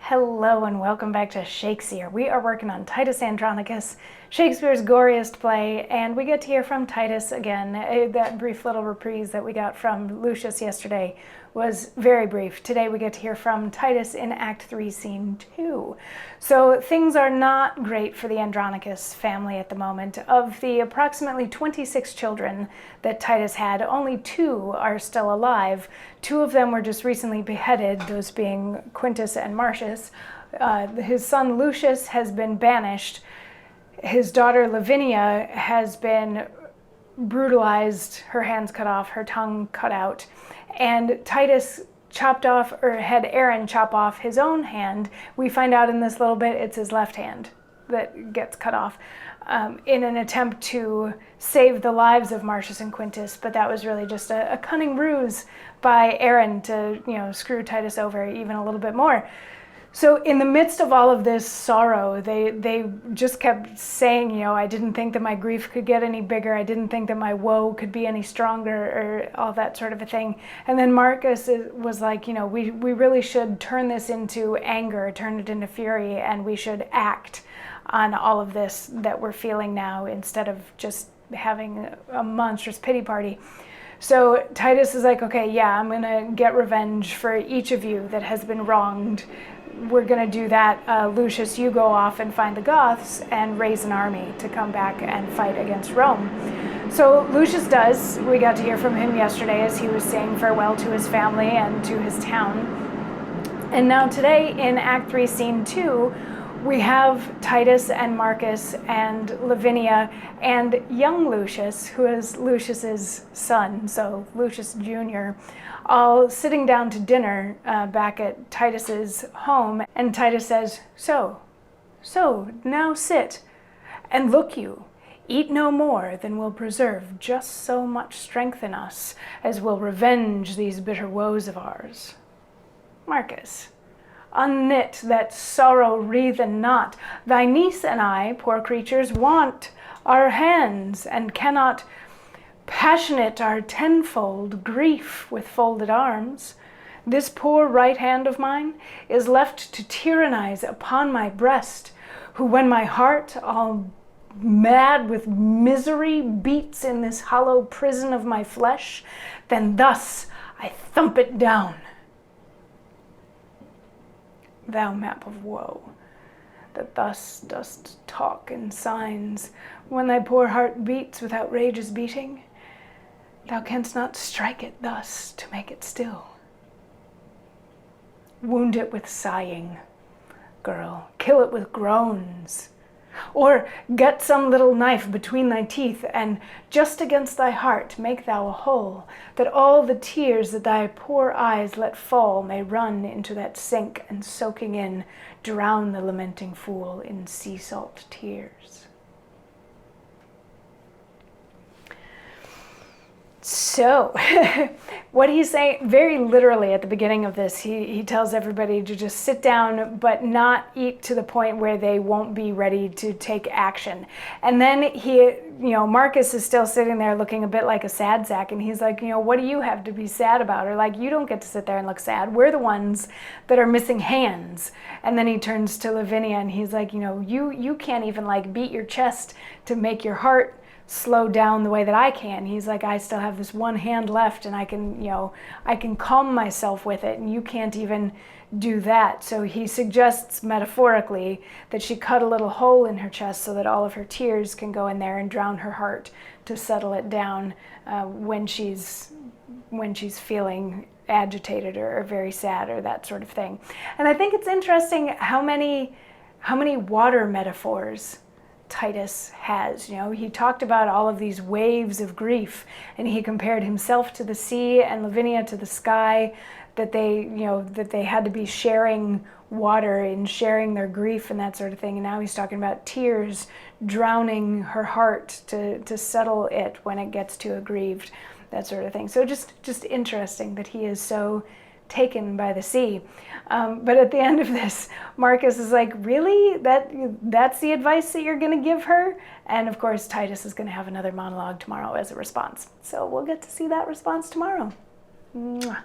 Hello and welcome back to Shakesyear. We are working on Titus Andronicus, Shakespeare's goriest play, and we get to hear from Titus again. That brief little reprise that we got from Lucius yesterday was very brief. Today we get to hear from Titus in Act 3, Scene 2. So things are not great for the Andronicus family at the moment. Of the approximately 26 children that Titus had, only 2 are still alive. 2 of them were just recently beheaded, those being Quintus and Marcius. His son Lucius has been banished. His daughter Lavinia has been brutalized, her hands cut off, her tongue cut out. And Titus chopped off, or had Aaron chop off his own hand. We find out in this little bit it's his left hand that gets cut off in an attempt to save the lives of Marcius and Quintus, but that was really just a cunning ruse by Aaron to, screw Titus over even a little bit more. So in the midst of all of this sorrow, they just kept saying, I didn't think that my grief could get any bigger. I didn't think that my woe could be any stronger, or all that sort of a thing. And then Marcus was like, we really should turn this into anger, turn it into fury, and we should act on all of this that we're feeling now instead of just having a monstrous pity party. So Titus is like, okay, yeah, I'm gonna get revenge for each of you that has been wronged. We're gonna do that. Lucius, you go off and find the Goths and raise an army to come back and fight against Rome. So Lucius does. We got to hear from him yesterday as he was saying farewell to his family and to his town. And now today in Act 3, Scene 2, we have Titus and Marcus and Lavinia and young Lucius, who is Lucius's son, so Lucius Jr., all sitting down to dinner back at Titus's home. And Titus says, So, now sit, and look you, eat no more than will preserve just so much strength in us as will revenge these bitter woes of ours. Marcus, unknit that sorrow wreathen not. Thy niece and I, poor creatures, want our hands, and cannot passionate our tenfold grief with folded arms. This poor right hand of mine is left to tyrannize upon my breast, who when my heart, all mad with misery, beats in this hollow prison of my flesh, then thus I thump it down. Thou map of woe, that thus dost talk in signs, when thy poor heart beats with outrageous beating, thou canst not strike it thus to make it still. Wound it with sighing, girl, kill it with groans, or get some little knife between thy teeth, and just against thy heart make thou a hole, that all the tears that thy poor eyes let fall may run into that sink, and soaking in, drown the lamenting fool in sea salt tears. So, what he's saying, very literally at the beginning of this, he tells everybody to just sit down, but not eat to the point where they won't be ready to take action. And then Marcus is still sitting there looking a bit like a sad sack, and he's like, what do you have to be sad about? Or like, you don't get to sit there and look sad. We're the ones that are missing hands. And then he turns to Lavinia and he's like, you can't even like beat your chest to make your heart slow down the way that I can. He's like, I still have this one hand left, and I can calm myself with it, and you can't even do that. So he suggests metaphorically that she cut a little hole in her chest so that all of her tears can go in there and drown her heart to settle it down when she's feeling agitated or very sad or that sort of thing. And I think it's interesting how many water metaphors Titus has. He talked about all of these waves of grief, and he compared himself to the sea and Lavinia to the sky, that they had to be sharing water and sharing their grief and that sort of thing. And now he's talking about tears drowning her heart to settle it when it gets too aggrieved, that sort of thing. So just interesting that he is so taken by the sea. But at the end of this, Marcus is like, really? That's the advice that you're going to give her? And of course, Titus is going to have another monologue tomorrow as a response. So we'll get to see that response tomorrow. Mwah.